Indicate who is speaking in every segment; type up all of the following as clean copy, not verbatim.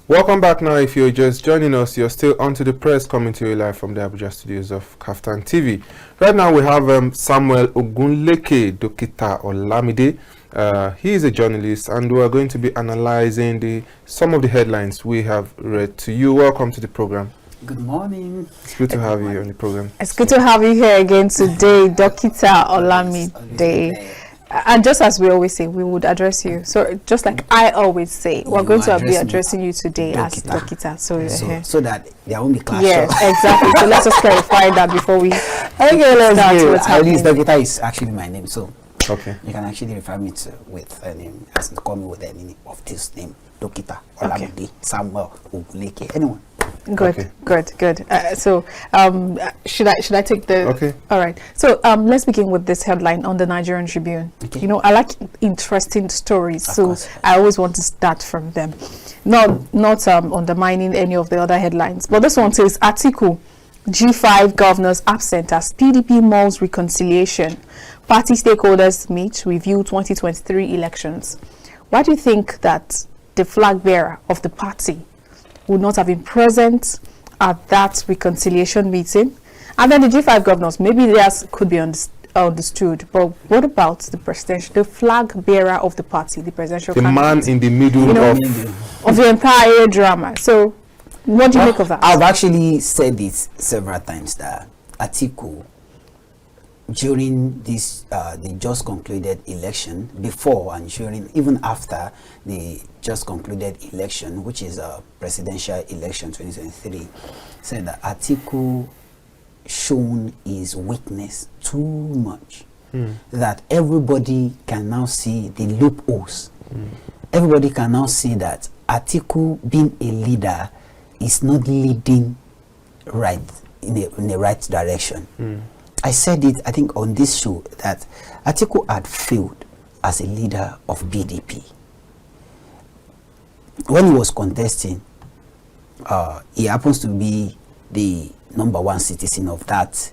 Speaker 1: Welcome back now. If you're just joining us, you're still onto the press, coming to you live from the Abuja studios of KAFTAN TV. Right now we have Samuel Ogunleke, Dokita Olamide. He is a journalist, and we are going to be analyzing some of the headlines we have read to you. Welcome to the program.
Speaker 2: Good morning.
Speaker 1: It's good to have you on the program.
Speaker 3: It's good to have you here again today, Dokita Olamide. And just as we always say, we would address you. So just like I always say, we're going to be addressing you today as Dokita.
Speaker 2: So that there won't be clash.
Speaker 3: Yes, exactly. So let's just clarify that before we start what's happening.
Speaker 2: Dokita is actually my name, so
Speaker 1: okay,
Speaker 2: you can actually refer me to with a name, as in call me with any of this name, Dokita Olamide, Samuel Ogunleke, anyone.
Speaker 3: Good,
Speaker 1: okay.
Speaker 3: good. Should I take the?
Speaker 1: Okay.
Speaker 3: All right. So let's begin with this headline on the Nigerian Tribune.
Speaker 2: Okay.
Speaker 3: You know, I like interesting stories,
Speaker 2: Of course.
Speaker 3: I always want to start from them, not undermining any of the other headlines. But this one says Atiku, G5 governors absent as PDP mulls reconciliation. Party stakeholders meet, review 2023 elections. Why do you think that the flag bearer of the party would not have been present at that reconciliation meeting? And then the G5 governors, maybe theirs could be understood, but what about the flag bearer of the party, the presidential candidate?
Speaker 1: Man in the middle
Speaker 3: of the entire drama. So what do you make of that?
Speaker 2: I've actually said this several times that Atiku, during this the just concluded election, before and during, even after the just concluded election, which is a presidential election 2023, said that Atiku shown his weakness too much, that everybody can now see the loopholes. Everybody can now see that Atiku, being a leader, is not leading right in the right direction. I said it, I think, on this show, that Atiku had failed as a leader of PDP. When he was contesting, he happens to be the #1 citizen of that,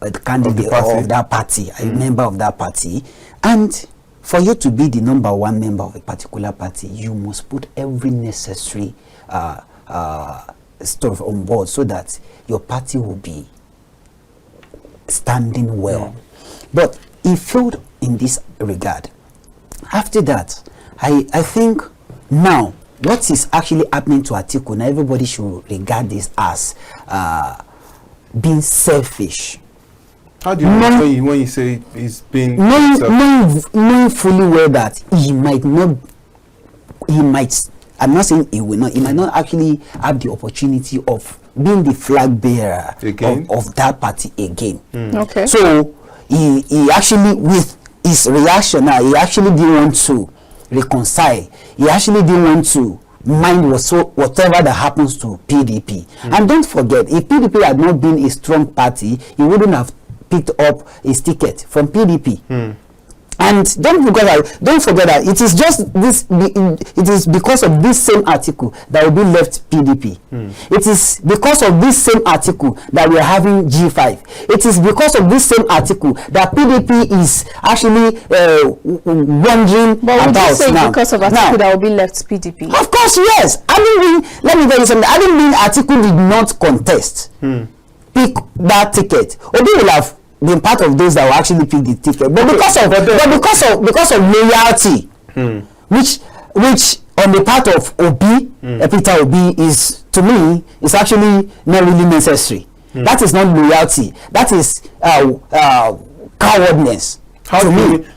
Speaker 2: the candidate of that party, a member of that party. And for you to be the #1 member of a particular party, you must put every necessary stuff on board so that your party will be standing well. But he failed in this regard. After that, I think now what is actually happening to Atiku, now everybody should regard this as being selfish.
Speaker 1: How do you know when you say he's being
Speaker 2: knowing fully well that I'm not saying he might not actually have the opportunity of being the flag bearer of that party again.
Speaker 3: Okay.
Speaker 2: So he actually, with his reaction now, he actually didn't want to reconcile. He actually didn't want to mind whatever that happens to PDP. And don't forget, if PDP had not been a strong party, he wouldn't have picked up his ticket from PDP. And don't forget that it is just this. It is because of this same article that will be left PDP. It is because of this same article that we are having G5. It is because of this same article that PDP is actually wondering
Speaker 3: but
Speaker 2: about
Speaker 3: would you say
Speaker 2: now.
Speaker 3: Because of article that will be left PDP?
Speaker 2: Of course, yes. I mean, let me tell you something. I didn't mean article did not contest, pick that ticket. Obi will have been part of those that will actually pick the ticket, but because of loyalty, which on the part of Obi, Peter Obi, is, to me, is actually not really necessary. That is not loyalty. That is cowardness.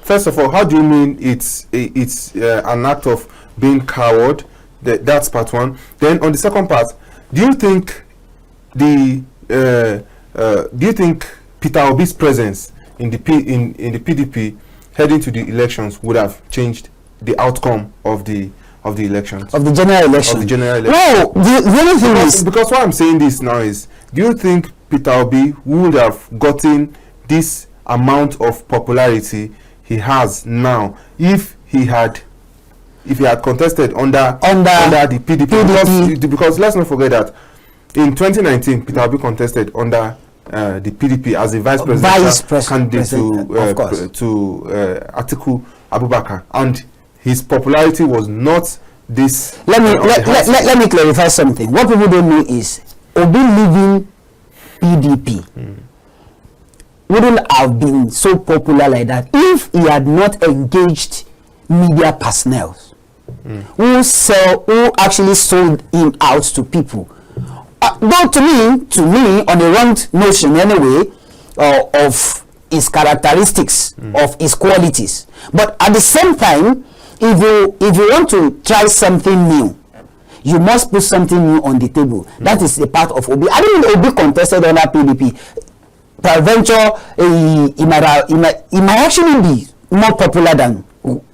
Speaker 1: First of all, how do you mean it's an act of being coward? That's part one. Then on the second part, do you think Peter Obi's presence in the PDP heading to the elections would have changed the outcome of the elections?
Speaker 2: Of the general election? No, the only thing is...
Speaker 1: Because why I'm saying this now is, do you think Peter Obi would have gotten this amount of popularity he has now if he had contested under the PDP? Because let's not forget that in 2019, Peter Obi contested under the PDP as a vice president candidate to Atiku Abubakar, and his popularity was not this.
Speaker 2: Let me clarify something. What people don't know is Obi leaving PDP wouldn't have been so popular like that if he had not engaged media personnel who actually sold him out to people. Though to me, on the wrong notion anyway, of his characteristics, of his qualities. But at the same time, if you want to try something new, you must put something new on the table. That is a part of Obi. I don't mean Obi contested under PDP. Peradventure, he might actually be more popular than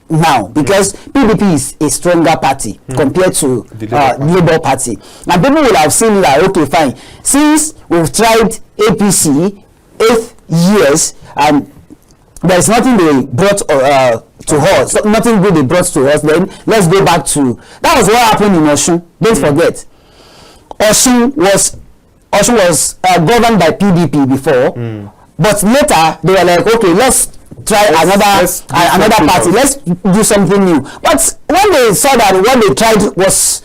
Speaker 2: now, because PDP is a stronger party compared to the Labour Party. And people will have seen that, okay, fine, since we've tried APC 8 years and there's nothing they brought to us, nothing good they brought to us, then let's go back to, that was what happened in Osun. Don't forget, Osun was governed by PDP before, but later they were like, okay, let's try another party, let's do something new. But when they saw that what they tried was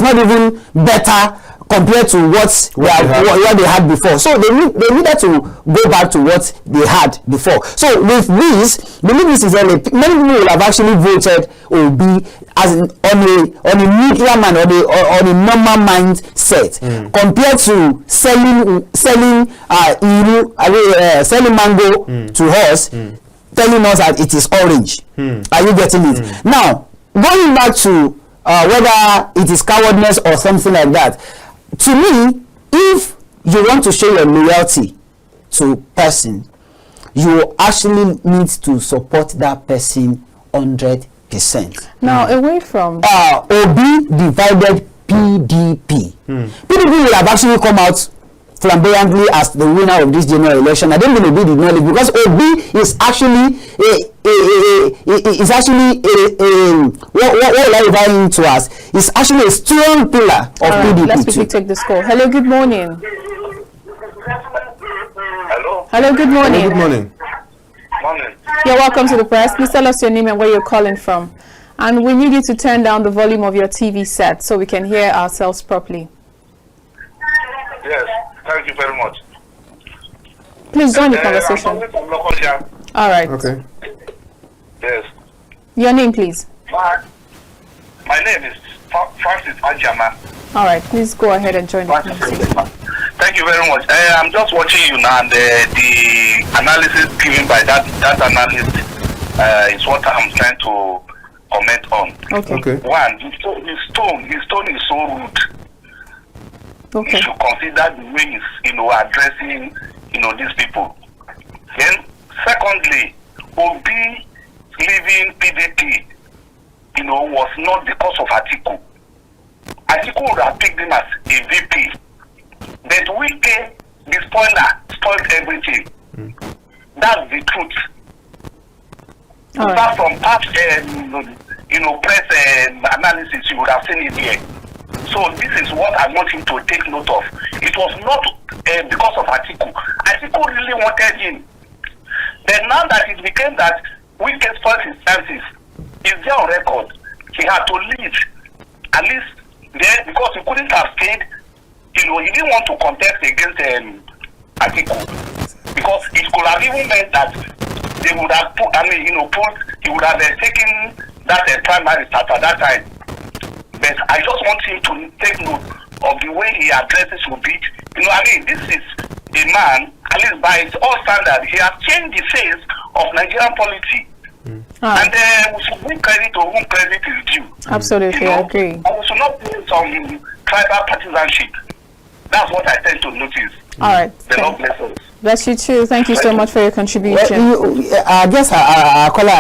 Speaker 2: not even better compared to what they had before, so they needed to go back to what they had before. So with this, believe this is many people will have actually voted Obi as on a medium and on a normal mindset compared to selling mango to us, telling us that it is orange. Are you getting it? Now, going back to whether it is cowardness or something like that, to me, if you want to show your loyalty to person, you actually need to support that person 100%.
Speaker 3: Now, away from
Speaker 2: Obi divided PDP. PDP will have actually come out flamboyantly as the winner of this general election. I don't think Obi did not leave, because Obi is actually what I referring to as is actually a strong pillar of PDP.
Speaker 3: Let's quickly take this call. Hello, good morning. Hello, good morning.
Speaker 1: Good morning.
Speaker 4: Morning.
Speaker 3: You're welcome to the press. Please tell us your name and where you're calling from. And we need you to turn down the volume of your TV set so we can hear ourselves properly.
Speaker 4: Yes, thank you very much.
Speaker 3: Please join the conversation. All right.
Speaker 1: Okay.
Speaker 4: Yes.
Speaker 3: Your name, please.
Speaker 4: My name is Francis Anjama.
Speaker 3: All right. Please go ahead and join the conversation.
Speaker 4: Thank you very much. I'm just watching you now, and the analysis given by that analyst is what I'm trying to comment on.
Speaker 3: Okay.
Speaker 4: One, his tone is so rude.
Speaker 3: Okay.
Speaker 4: You should consider the way he's, addressing, these people. Then, secondly, Obi leaving PDP, was not because of Atiku. Atiku would have picked him as a VP. But Wike, the spoiled everything. That's the truth. Apart from past, press analysis, you would have seen it here. So this is what I want him to take note of. It was not because of Atiku. Atiku really wanted him. But now that it became that Wike spoiled his chances, is there on record? He had to leave. At least there, because he couldn't have stayed. He didn't want to contest against Atiku, because it could have even meant that they would have he would have taken that primary start at that time. But I just want him to take note of the way he addresses Obi. This is a man, at least by his own standard, he has changed the face of Nigerian politics. And we should give credit to whom credit is due.
Speaker 3: Absolutely, I agree.
Speaker 4: And we should not play some tribal partisanship. That's what I tend to notice.
Speaker 3: All right.
Speaker 4: The Lord bless us.
Speaker 3: Bless you too. Thank you so much for your contribution.
Speaker 2: I guess our caller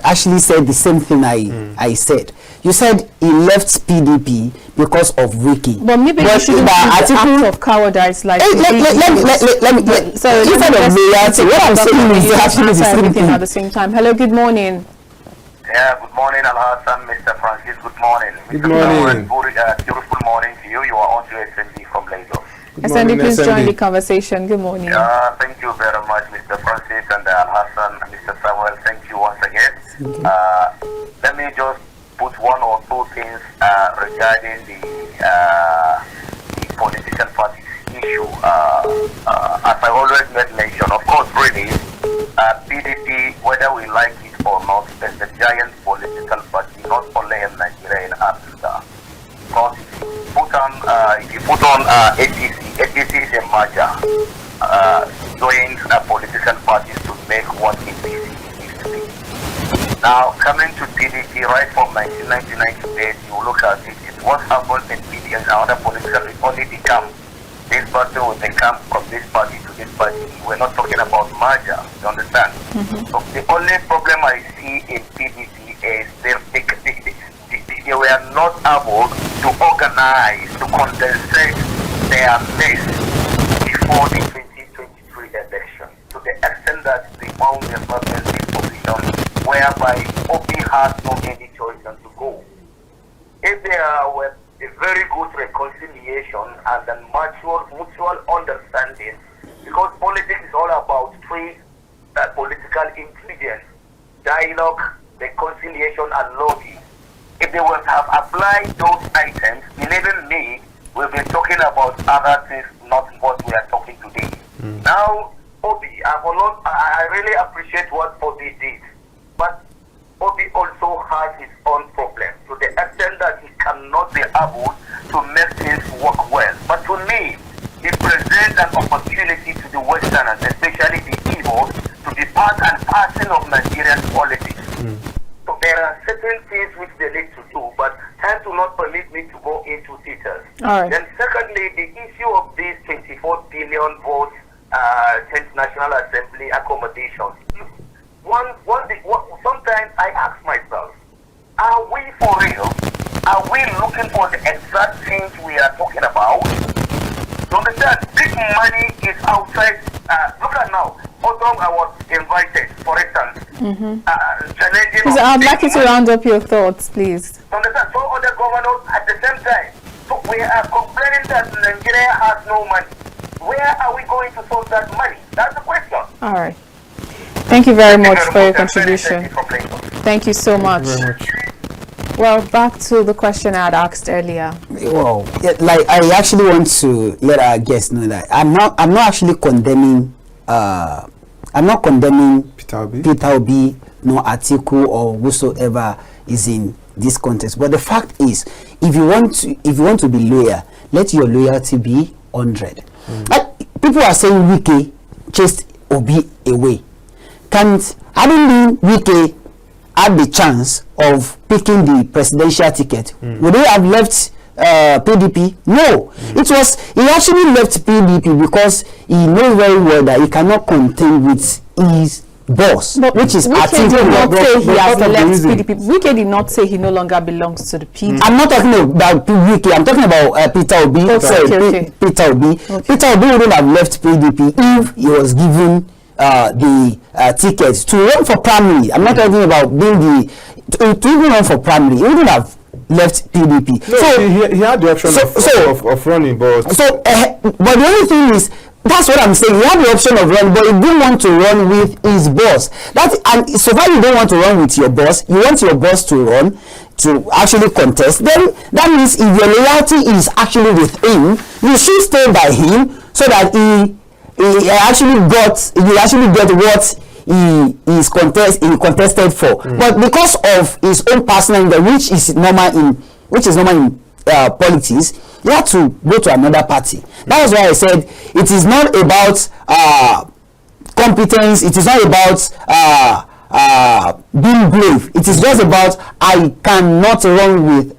Speaker 2: actually said the same thing I said. You said he left PDP because of Wiki.
Speaker 3: But maybe you shouldn't use the act of cowardice like
Speaker 2: let me instead of loyalty, what I'm saying is actually the same thing
Speaker 3: at the same time. Hello, good morning.
Speaker 5: Yeah, good morning, Alhassan, Mr. Francis, good morning.
Speaker 1: Good morning.
Speaker 5: Beautiful morning to you. You are on to SND from Lagos.
Speaker 3: SND, please join the conversation. Good morning.
Speaker 5: Thank you very much, Mr. Francis and Alhassan, Mr. Samuel. Thank you once again. Let me just put one or two things regarding the political parties issue. As I always made mention, of course, really, PDP, whether we like it or not, is a giant political party, not only in Nigeria, in Africa. Because if you put on APC is a merger, joint political parties to make what APC needs to be. Now, coming to PDP, right from 1999 to date, you look at it, what happened in PDP and other political, it only become this party will become from this party to this party. We're not talking about merger, you understand? So the only problem I see in PDP is they were not able to organize, to condensate their list before the 2023 election, to the extent that they found themselves in this position whereby Obi has no any choice than to go. If there were a very good reconciliation and a mutual understanding, because politics is all about three political ingredients: dialogue, reconciliation, and lobbying. If they would have applied those items, believe me, we'll be talking about other things, not what we are talking today. Now, Obi, I really appreciate what Obi did, but Obi also has his own problems to the extent that he cannot be able to make things work well. But to me, it presents an opportunity to the Westerners, especially the Igbos, to be part and parcel of Nigerian politics. So there are certain things which they need to do, but time do not permit me to go into details.
Speaker 3: All right.
Speaker 5: Then secondly, the issue of these 24 billion votes, 10th National Assembly accommodations. Sometimes I ask myself, are we for real? Are we looking for the exact things we are talking about? So understand, big money is outside. Look at now. Although I was invited, for instance, challenging.
Speaker 3: Please, I'd like you to round up your thoughts, please.
Speaker 5: Understand? So other governors at the same time. So we are complaining that Nigeria has no money. Where are we going to source that money? That's the question.
Speaker 3: All right. Thank you very much for your contribution. Thank you so much. Well, back to the question I had asked earlier.
Speaker 2: Well, like I actually want to let our guests know that I'm not actually condemning. I'm not condemning Peter Obi, no Atiku or whosoever is in this contest. But the fact is, if you want to be loyal, let your loyalty be 100. People are saying Wike chased Obi away. I don't think Wike had the chance of picking the presidential ticket. Would they have left PDP? No. It was, he actually left PDP because he knows very well that he cannot contend with his boss, which is
Speaker 3: Wike did not say he has left
Speaker 2: PDP.
Speaker 3: PDP. Wike did not say he no longer belongs to the PDP.
Speaker 2: I'm not talking about Wike. I'm talking about Peter Obi. Peter Obi. Peter Obi wouldn't have left PDP if he was given the tickets to run for primary. I'm not talking about being to even run for primary. He wouldn't have left PDP.
Speaker 1: No, so he had the option of running, but
Speaker 2: but the only thing is, that's what I'm saying. He had the option of running, but he didn't want to run with his boss. And so far you don't want to run with your boss, you want your boss to run to actually contest, then that means if your loyalty is actually with him, you should stay by him so that he actually get what he contested for. But because of his own personal interest, which is normal in politics, he had to go to another party. That is why I said it is not about competence. It is not about being brave. It is just about I cannot run with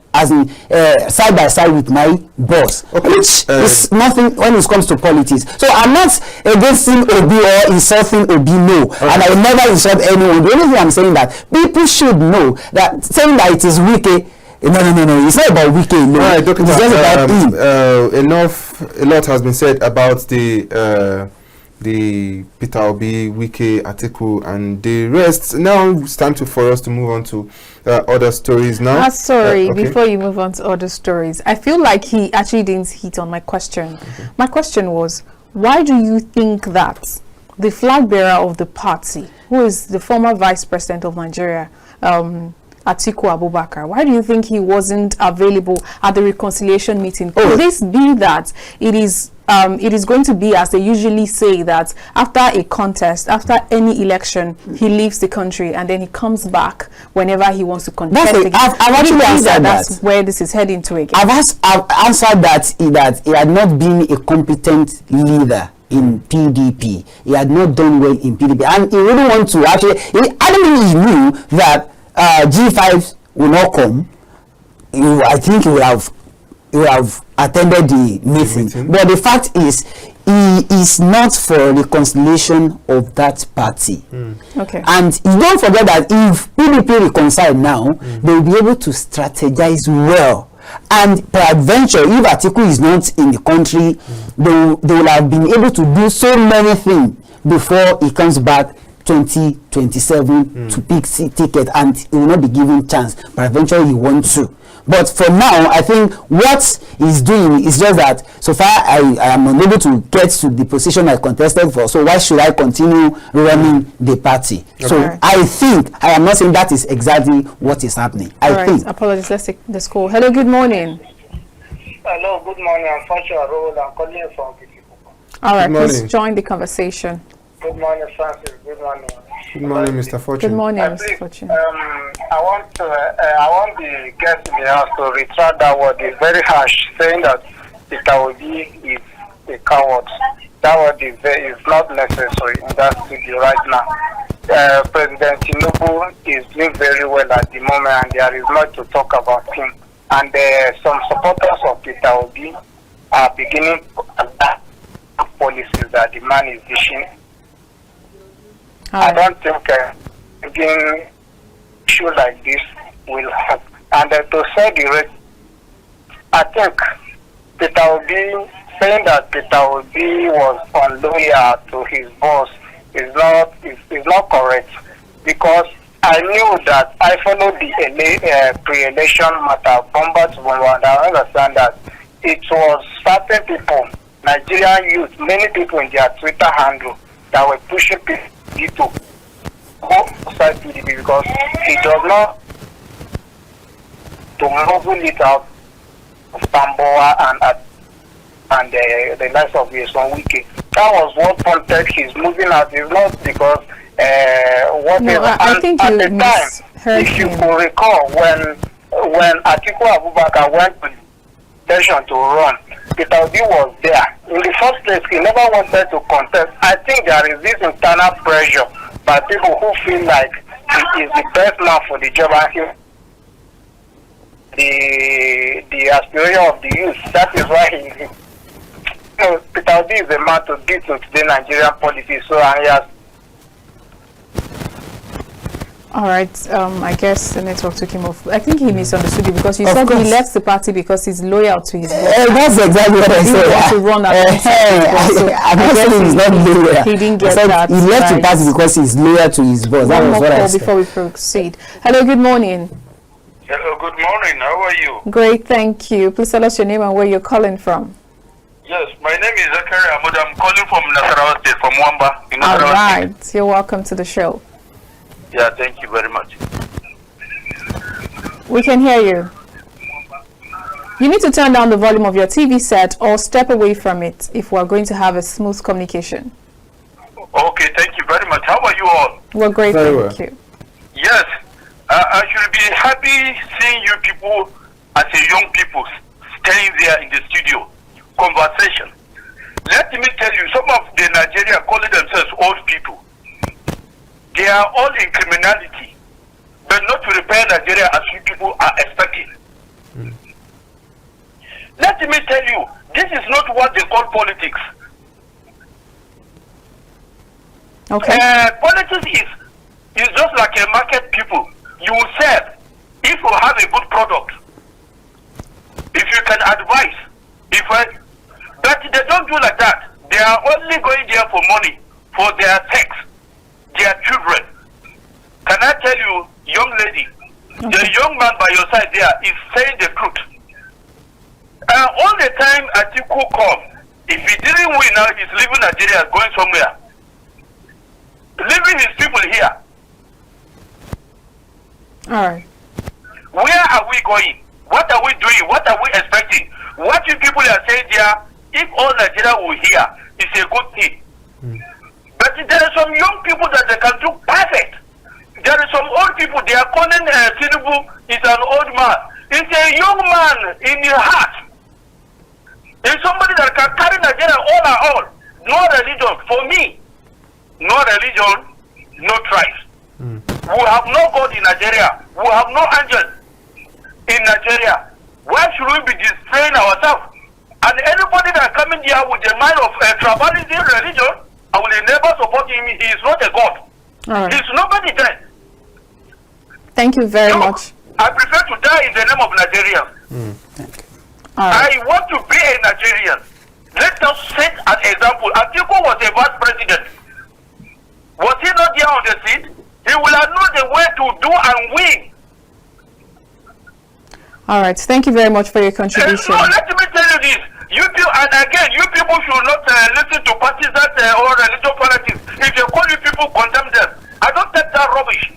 Speaker 2: side by side with my boss, which is nothing when it comes to politics. So I'm not against Obi or insulting Obi, no, and I will never insult anyone. The only thing I'm saying that people should know that saying that it is Wike, no, it's not about Wike alone.
Speaker 1: Right, Dokita,
Speaker 2: it's just about him.
Speaker 1: A lot has been said about the Peter Obi, Wike, Atiku, and the rest. Now it's time for us to move on to other stories now.
Speaker 3: Sorry, before you move on to other stories, I feel like he actually didn't hit on my question. My question was, why do you think that the flag bearer of the party, who is the former vice president of Nigeria, Atiku Abubakar? Why do you think he wasn't available at the reconciliation meeting? Could this be that it is going to be, as they usually say, that after a contest, after any election, he leaves the country and then he comes back whenever he wants to contest again?
Speaker 2: I've actually answered that.
Speaker 3: That's where this is heading to again.
Speaker 2: I've answered that he had not been a competent leader in PDP. He had not done well in PDP, and he wouldn't want to actually. I don't think he knew that G5 will not come. I think he would have attended the meeting. But the fact is, he is not for reconciliation of that party.
Speaker 3: Okay.
Speaker 2: And you don't forget that if PDP reconcile now, they will be able to strategize well. And peradventure, if Atiku is not in the country, they will have been able to do so many things before he comes back 2027 to pick ticket, and he will not be given chance. Peradventure, he wants to. But for now, I think what he's doing is just that so far I am unable to get to the position I contested for. So why should I continue running the party? Okay. So I think, I am not saying that is exactly what is happening. I think.
Speaker 3: Apologies. Let's take this call. Hello, good morning.
Speaker 6: Hello, good morning. I'm Fashion Road. I'm calling you from Atiku.
Speaker 3: All right, please join the conversation.
Speaker 6: Good morning, Francis. Good morning.
Speaker 1: Good morning, Mr. Fortune.
Speaker 3: Good morning, Mr. Fortune.
Speaker 6: I want the guest in the house to retract that word. It's very harsh, saying that Peter Obi is a coward. That word is not necessary in that studio right now. President Tinubu is doing very well at the moment, and there is much to talk about him. And some supporters of Peter Obi are beginning to adapt policies that the man is dishing. I don't think again issue like this will happen. And to say the rest, I think Peter Obi, saying that Peter Obi was unloyal to his boss is not correct, because I knew that I followed the pre-election matter bomba to bomba, and I understand that it was certain people, Nigerian youth, many people in their Twitter handle that were pushing people to go outside PDP because it does not to muzzle it out of Tamboa and the likes of Wike. That was what prompted his moving out. It's not because whatever.
Speaker 3: I think
Speaker 6: at the time, if you could recall, when Atiku Abubakar went to the station to run, Peter Obi was there. In the first place, he never wanted to contest. I think there is this internal pressure by people who feel like he is the best man for the job, and the aspiration of the youth. That is why Peter Obi is the man to beat in today Nigerian politics. So he has.
Speaker 3: All right, I guess the network took him off. I think he misunderstood you, because you said he left the party because he's loyal to his boss.
Speaker 2: That's exactly what I said.
Speaker 3: He wants to run
Speaker 2: he's not loyal.
Speaker 3: He didn't get that.
Speaker 2: He left the party because he's loyal to his boss. That was what I said.
Speaker 3: Before we proceed. Hello, good morning.
Speaker 7: Hello, good morning. How are you?
Speaker 3: Great, thank you. Please tell us your name and where you're calling from.
Speaker 7: Yes, my name is Zakari Ahmed. I'm calling from Nasarawa State, from Wamba.
Speaker 3: All right, you're welcome to the show.
Speaker 7: Yeah, thank you very much.
Speaker 3: We can hear you. You need to turn down the volume of your TV set or step away from it if we're going to have a smooth communication.
Speaker 7: Okay, thank you very much. How are you all?
Speaker 3: We're great, thank you.
Speaker 7: Yes, I should be happy seeing you people as a young people staying there in the studio. Conversation. Let me tell you, some of the Nigeria calling themselves old people. They are all in criminality, but not to repair Nigeria as you people are expecting. Let me tell you, this is not what they call politics.
Speaker 3: Okay.
Speaker 7: Politics is just like a market people. You will sell if you have a good product. If you can advise, but they don't do like that. They are only going there for money, for their sex, their children. Can I tell you, young lady, the young man by your side there is saying the truth. All the time Atiku come, if he didn't win now, he's leaving Nigeria, going somewhere. Leaving his people here.
Speaker 3: All right.
Speaker 7: Where are we going? What are we doing? What are we expecting? What you people are saying there, if all Nigeria will hear, it's a good thing. But there are some young people that they can do perfect. There are some old people, they are calling Tinubu is an old man. It's a young man in your heart. It's somebody that can carry Nigeria all and all. No religion. For me, no religion, no tribes. We have no God in Nigeria. We have no angel in Nigeria. Why should we be destroying ourselves? And anybody that coming here with the mind of tribalism, religion, I will never support him. He is not a God.
Speaker 3: All right.
Speaker 7: He's nobody there.
Speaker 3: Thank you very much.
Speaker 7: I prefer to die in the name of Nigeria.
Speaker 3: All right.
Speaker 7: I want to be a Nigerian. Let us set an example. Atiku was a vice president. Was he not there on the seat? He will have known the way to do and win.
Speaker 3: All right. Thank you very much for your contribution.
Speaker 7: No, let me tell you this. You people, and again, you people should not listen to parties that or religious politics. If you call you people, condemn them. I don't take that rubbish.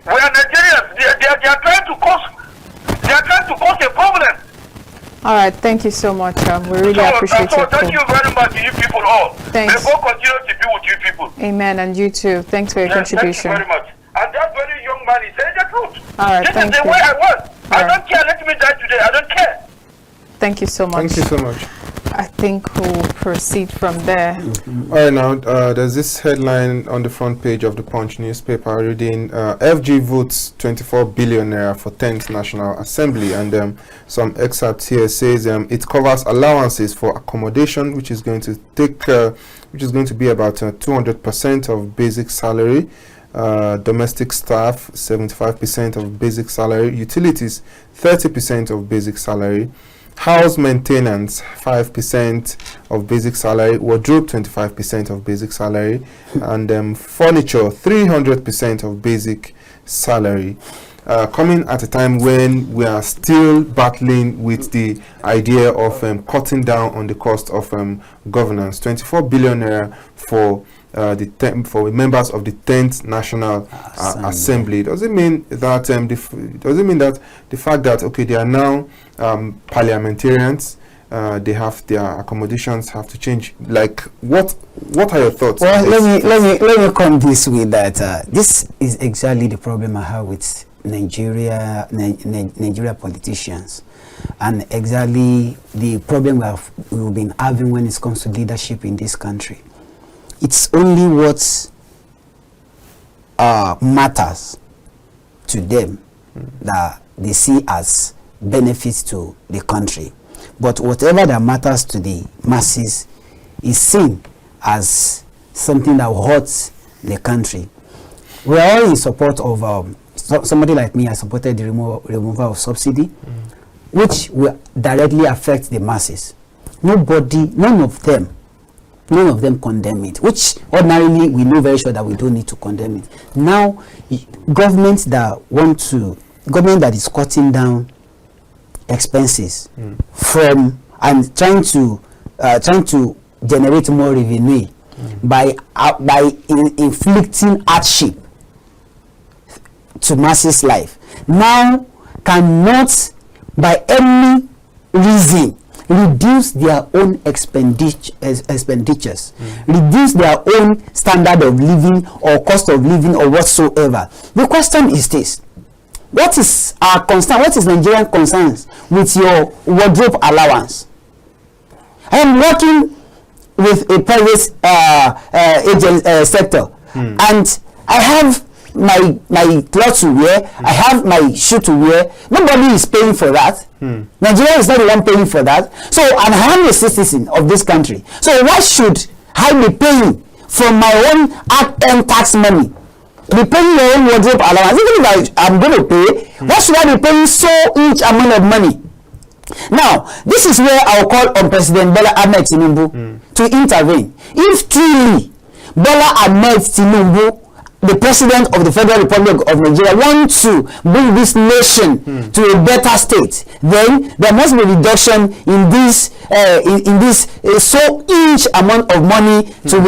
Speaker 7: We are Nigerians. They are trying to cause a problem.
Speaker 3: All right. Thank you so much. We really appreciate your
Speaker 7: thank you very much to you people all.
Speaker 3: Thanks.
Speaker 7: May God continue to be with you people.
Speaker 3: Amen. And you too. Thanks for your contribution.
Speaker 7: Thank you very much. And that very young man is saying the truth.
Speaker 3: All right.
Speaker 7: This
Speaker 3: Thank
Speaker 7: is the
Speaker 3: you.
Speaker 7: way I was. I
Speaker 3: All
Speaker 7: don't care. Let me die today. I don't care.
Speaker 3: Thank you so much.
Speaker 1: Thank you so much.
Speaker 3: I think we'll proceed from there.
Speaker 1: All right, now there's this headline on the front page of the Punch newspaper reading FG votes 24 billion naira for 10th National Assembly, and some excerpts here says it covers allowances for accommodation, which is going to be about 200% of basic salary, domestic staff 75% of basic salary, utilities 30% of basic salary, house maintenance 5% of basic salary, wardrobe 25% of basic salary, and furniture 300% of basic salary. Coming at a time when we are still battling with the idea of cutting down on the cost of governance. 24 billion naira for for members of the 10th National Assembly. Does it mean that the fact that they are now parliamentarians, they have their accommodations have to change? Like, what are your thoughts?
Speaker 2: Well, let me come this way that this is exactly the problem I have with Nigeria politicians, and exactly the problem we've been having when it comes to leadership in this country. It's only what matters to them that they see as benefits to the country. But whatever that matters to the masses is seen as something that hurts the country. We are all in support of somebody like me. I supported the removal of subsidy, which will directly affect the masses. None of them condemn it, which ordinarily we know very sure that we don't need to condemn it. Now, government that is cutting down expenses from and trying to generate more revenue by inflicting hardship to masses' life, now cannot by any reason reduce their own expenditures, reduce their own standard of living or cost of living or whatsoever. The question is this: what is our concern? What is Nigerian concerns with your wardrobe allowance? I am working with a private sector, and I have my clothes to wear, I have my shoe to wear. Nobody is paying for that. Nigeria is not the one paying for that. So, and I am a citizen of this country. So why should I be paying from my own hard-earned tax money? Be paying your own wardrobe allowance. Even if I'm going to pay, why should I be paying so huge amount of money? Now, this is where I'll call on President Bola Ahmed Tinubu to intervene. If truly Bola Ahmed Tinubu, the President of the Federal Republic of Nigeria, wants to bring this nation to a better state, then there must be a reduction in this so huge amount of money to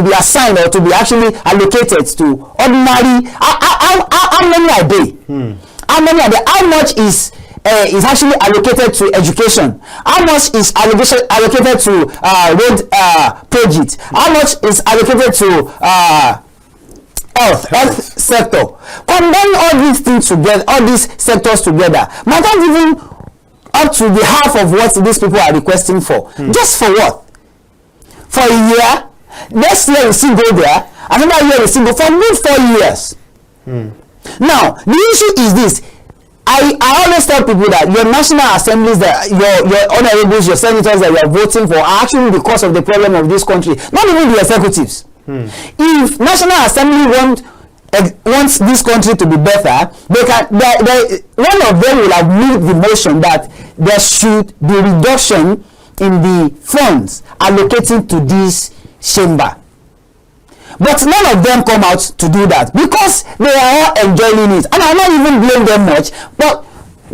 Speaker 2: be assigned or to be actually allocated to ordinary. How many are they? How many are there? How much is actually allocated to education? How much is allocated to road project? How much is allocated to health sector? Combine all these things together, all these sectors together, might not even up to the half of what these people are requesting for. Just for what? For a year? Next year we still go there. Another year we still go for good 4 years. Now the issue is this. I always tell people that your national assemblies, that your honorables, your senators that you are voting for are actually the cause of the problem of this country, not even the executives. If National Assembly wants this country to be better, one of them will have moved the motion that there should be reduction in the funds allocating to this chamber. But none of them come out to do that because they are all enjoying it. And I will not even blame them much. But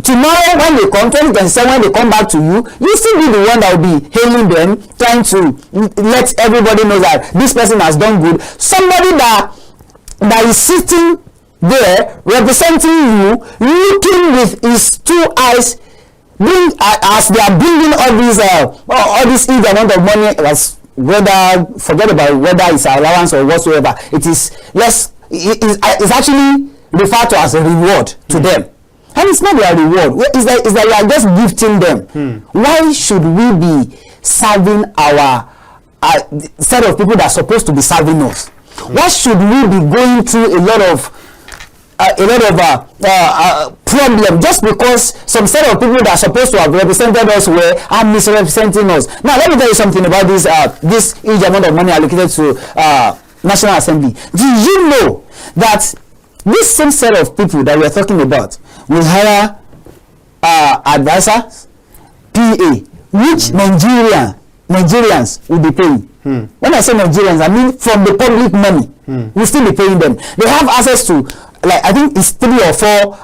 Speaker 2: tomorrow when they come, 2027, when they come back to you, you still be the one that will be hailing them, trying to let everybody know that this person has done good. Somebody that is sitting there representing you, looking with his two eyes, as they are bringing all this huge amount of money, whether forget about whether it's allowance or whatsoever, it is it's actually referred to as a reward to them, and it's not their reward. It's like we are just gifting them. Why should we be serving our set of people that are supposed to be serving us? Why should we be going through a lot of problem just because some set of people that are supposed to have represented us are misrepresenting us? Now let me tell you something about this huge amount of money allocated to National Assembly. Do you know that this same set of people that we are talking about will hire advisors, PA, which Nigerians will be paying? When I say Nigerians, I mean from the public money. We'll still be paying them. They have access to, like, I think it's 3 or 4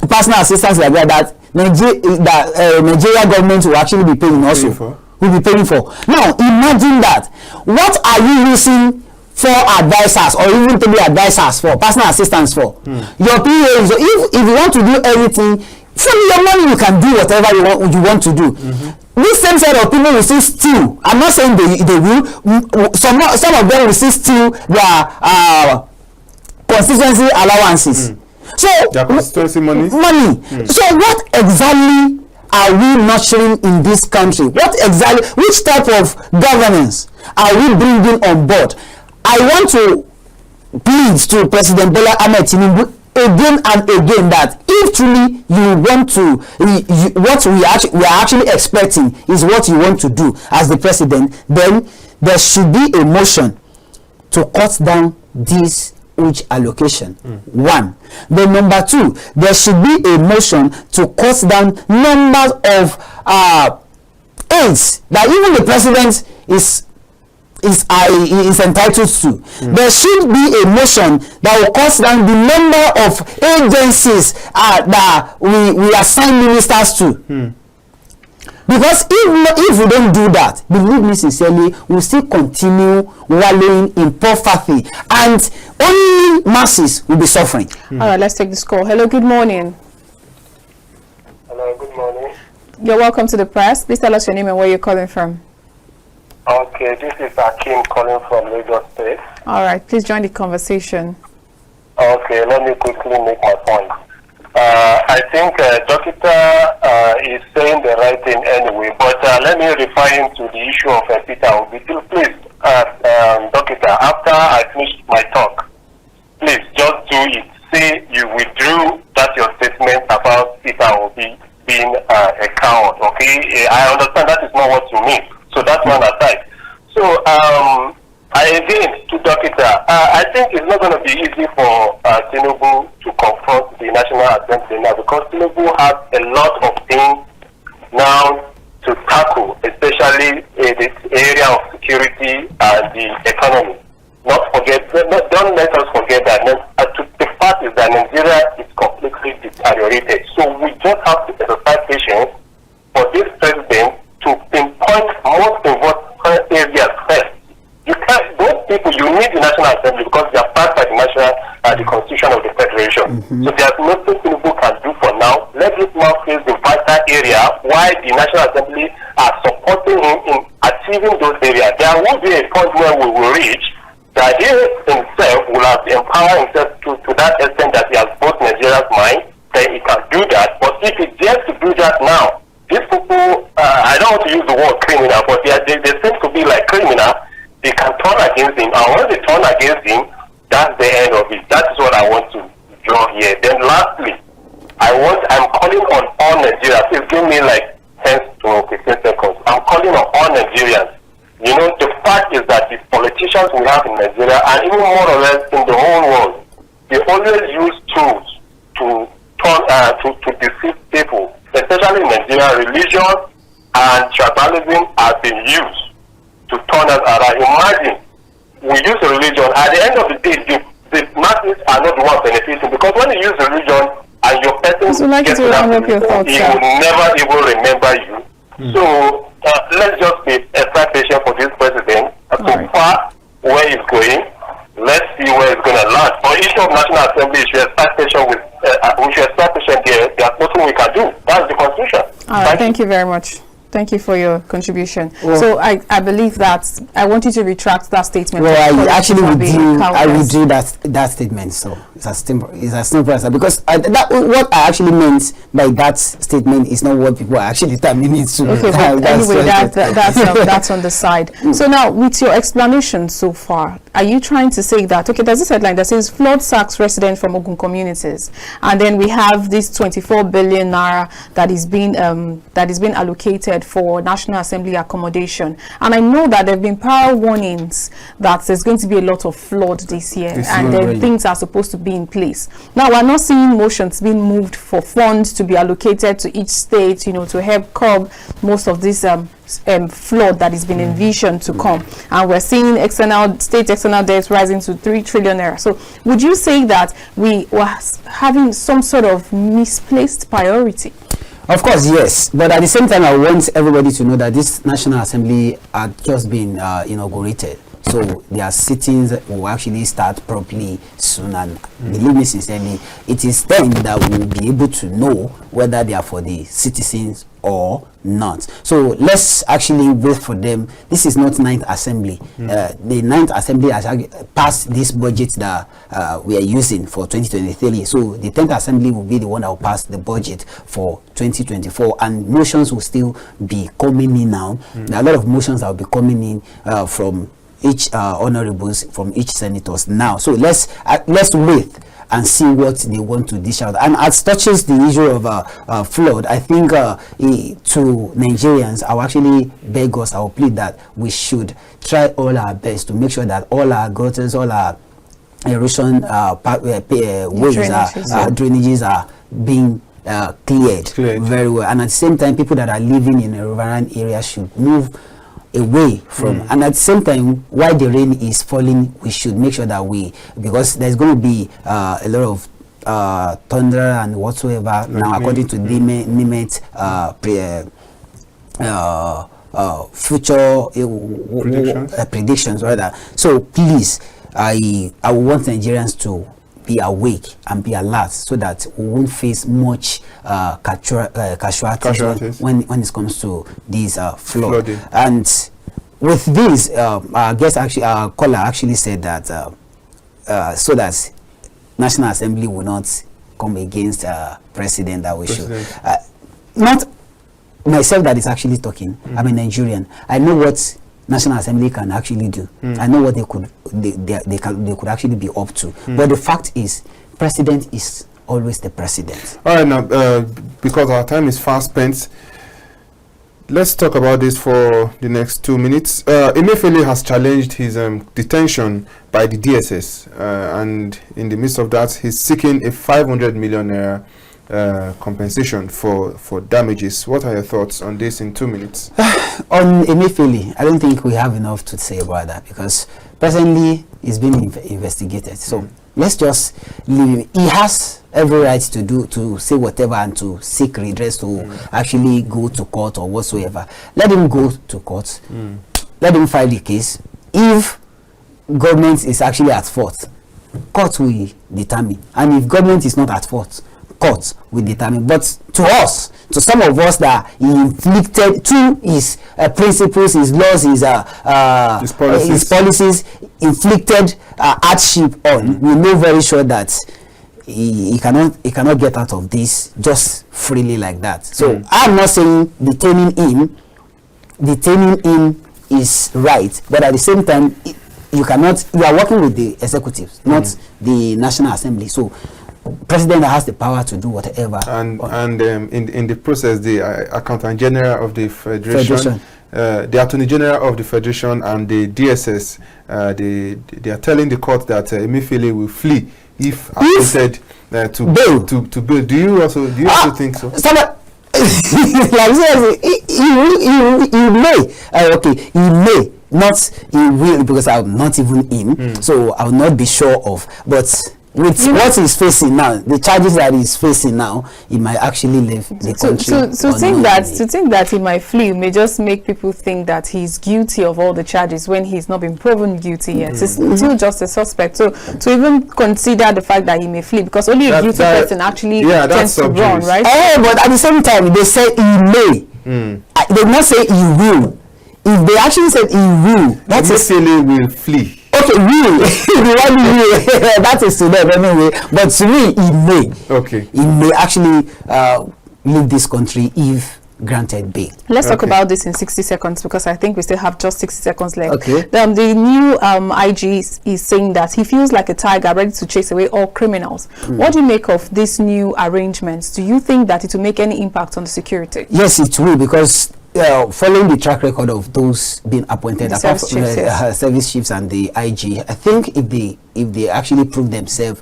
Speaker 2: personal assistants like that Nigeria government will actually be paying also. Will be paying for. Now imagine that. What are you using 4 advisors or even 3 advisors for, personal assistants for? Your PA. So if you want to do anything from your money, you can do whatever you want to do. This same set of people will still steal. I'm not saying they will. Some of them will still steal their constituency allowances. So
Speaker 1: their constituency money.
Speaker 2: So what exactly are we nurturing in this country? Which type of governance are we bringing on board? I want to plead to President Bola Ahmed Tinubu again and again that if truly you want to, what we are actually expecting is what you want to do as the president, then there should be a motion to cut down this huge allocation. 1. Then number 2, there should be a motion to cut down numbers of aids that even the president is entitled to. There should be a motion that will cut down the number of agencies that we assign ministers to. Because if we don't do that, believe me sincerely, we'll still continue wallowing in poverty and only masses will be suffering.
Speaker 3: All right, let's take this call. Hello, good morning.
Speaker 6: Hello, good morning.
Speaker 3: You're welcome to the press. Please tell us your name and where you're calling from.
Speaker 6: Okay, this is Akim calling from Lagos State.
Speaker 3: All right, please join the conversation.
Speaker 6: Okay, let me quickly make my point. I think Dokita is saying the right thing anyway, but let me refer him to the issue of Peter Obi. Please, Dokita, after I finish my talk, please just do it. Say you withdrew your statement about Peter Obi being a coward, okay? I understand that is not what you mean. So that's one aside. So again to Dokita, I think it's not going to be easy for Tinubu to confront the National Assembly now because Tinubu has a lot of things now to tackle, especially in the area of security and the economy. Don't let us forget that. The fact is that Nigeria is completely deteriorated. So we just have to exercise patience for this president to pinpoint most important areas first. Those people, you need the National Assembly because they are part by the Constitution of the Federation. So there's nothing
Speaker 5: are supporting him in achieving those areas, there will be a point where we will reach that he himself will have empowered himself to that extent that he has brought Nigeria's mind, then he can do that. But if he dares to do that now, these people, I don't want to use the word criminal, but they seem to be like criminal. They can turn against him, and when they turn against him, that's the end of it. That is what I want to draw here. Then lastly, I'm calling on all Nigerians. Please give me like 10 to 15 seconds. I'm calling on all Nigerians. You know, the fact is that the politicians we have in Nigeria, and even more or less in the whole world, they always use tools to turn to deceive people, especially in Nigeria. Religion and tribalism have been used to turn us around. Imagine we use religion. At the end of the day, the masses are not the ones benefiting, because when you use religion and your person gets to that religion, he will never even remember you. So let's just be extra patient for this president. So far where he's going, let's see where it's going to land. For issue of National Assembly, we should start patient with. We should start patient there. There's nothing we can do. That's the constitution.
Speaker 3: All right. Thank you very much. Thank you for your contribution. Well, so I believe that I want you to retract that statement.
Speaker 2: Well, I actually withdrew that statement. So it's a simple answer, because what I actually meant by that statement is not what people are actually telling me to.
Speaker 3: Okay, but anyway, that's on the side. So now, with your explanation so far, are you trying to say that, okay, there's this headline that says flood sacks residents from Ogun communities, and then we have this 24 billion naira that is being allocated for National Assembly accommodation, and I know that there have been prior warnings that there's going to be a lot of flood this year, and then things are supposed to be in place. Now we're not seeing motions being moved for funds to be allocated to each state, you know, to help curb most of this flood that has been envisioned to come, and we're seeing state external debts rising to 3 trillion naira. So would you say that we were having some sort of misplaced priority?
Speaker 2: Of course, yes, but at the same time, I want everybody to know that this National Assembly had just been inaugurated. So their sittings will actually start properly soon, and believe me sincerely, it is then that we will be able to know whether they are for the citizens or not. So let's actually wait for them. This is not 9th Assembly. The 9th Assembly has passed this budget that we are using for 2023. So the 10th Assembly will be the one that will pass the budget for 2024, and motions will still be coming in now. There are a lot of motions that will be coming in from each honorables, from each senators now. So let's wait and see what they want to dish out. And as touches the issue of flood, I think to Nigerians, I will actually beg us, I will plead that we should try all our best to make sure that all our gutters, all our erosion ways, drainages are being cleared very well. And at the same time, people that are living in a rural area should move away from, and at the same time, while the rain is falling, we should make sure that because there's going to be a lot of thunder and whatsoever now, according to NIMET future predictions rather. So please, I want Nigerians to be awake and be alert, so that we won't face much casualties when it comes to these flooding. And with this, our guest actually, our caller actually said that so that National Assembly will not come against president, that we should not myself that is actually talking. I'm a Nigerian. I know what National Assembly can actually do. I know what they could actually be up to. But the fact is, president is always the president.
Speaker 1: All right, now because our time is fast spent, let's talk about this for the next 2 minutes. Emefiele has challenged his detention by the DSS, and in the midst of that, he's seeking a 500 million naira compensation for damages. What are your thoughts on this in 2 minutes?
Speaker 2: On Emefiele, I don't think we have enough to say about that, because presently he's being investigated. So let's just leave him. He has every right to say whatever and to seek redress, to actually go to court or whatsoever. Let him go to court. Let him file the case. If government is actually at fault, court will determine. And if government is not at fault, court will determine. But to us, to some of us that he inflicted to his principles, his laws, his policies inflicted hardship on. We know very sure that he cannot get out of this just freely like that. So I'm not saying detaining him is right, but at the same time, you are working with the executives, not the National Assembly. So president has the power to do whatever.
Speaker 1: And in the process, the Accountant General of the Federation. The Attorney General of the Federation and the DSS, they are telling the court that Emefiele will flee if appointed to bail. Do you also think so?
Speaker 2: He may. He may. Not he will, because I'm not even him, so I will not be sure of. But with what he's facing now, the charges that he's facing now, he might actually leave the country.
Speaker 3: To think that he might flee may just make people think that he's guilty of all the charges when he's not been proven guilty yet. It's still just a suspect. So to even consider the fact that he may flee, because only a guilty person actually tends to run, right?
Speaker 2: But at the same time, they say he may. They did not say he will. If they actually said he will, that's
Speaker 1: Emefiele will flee.
Speaker 2: Okay, will. That is to them anyway. But to me, he may.
Speaker 1: Okay.
Speaker 2: He may actually leave this country if granted bail.
Speaker 3: Let's talk about this in 60 seconds, because I think we still have just 60 seconds left.
Speaker 2: Okay.
Speaker 3: The new IG is saying that he feels like a tiger ready to chase away all criminals. What do you make of these new arrangements? Do you think that it will make any impact on the security?
Speaker 2: Yes, it will, because following the track record of those being appointed, apart from service chiefs and the IG, I think if they actually prove themselves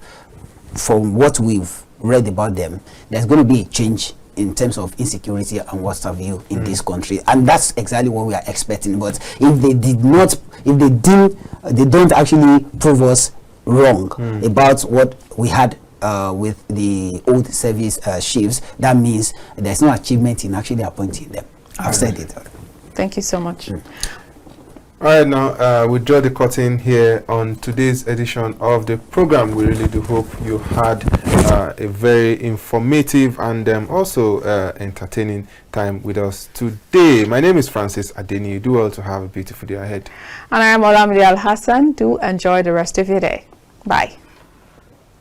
Speaker 2: from what we've read about them, there's going to be a change in terms of insecurity and what have you in this country, and that's exactly what we are expecting. But if they don't actually prove us wrong about what we had with the old service chiefs, that means there's no achievement in actually appointing them. I've said it.
Speaker 3: Thank you so much.
Speaker 1: All right, now we draw the curtain here on today's edition of the program. We really do hope you had a very informative and also entertaining time with us today. My name is Francis Adeniyi. Do well to have a beautiful day ahead.
Speaker 3: And I am Olamide Alhassan. Do enjoy the rest of your day. Bye.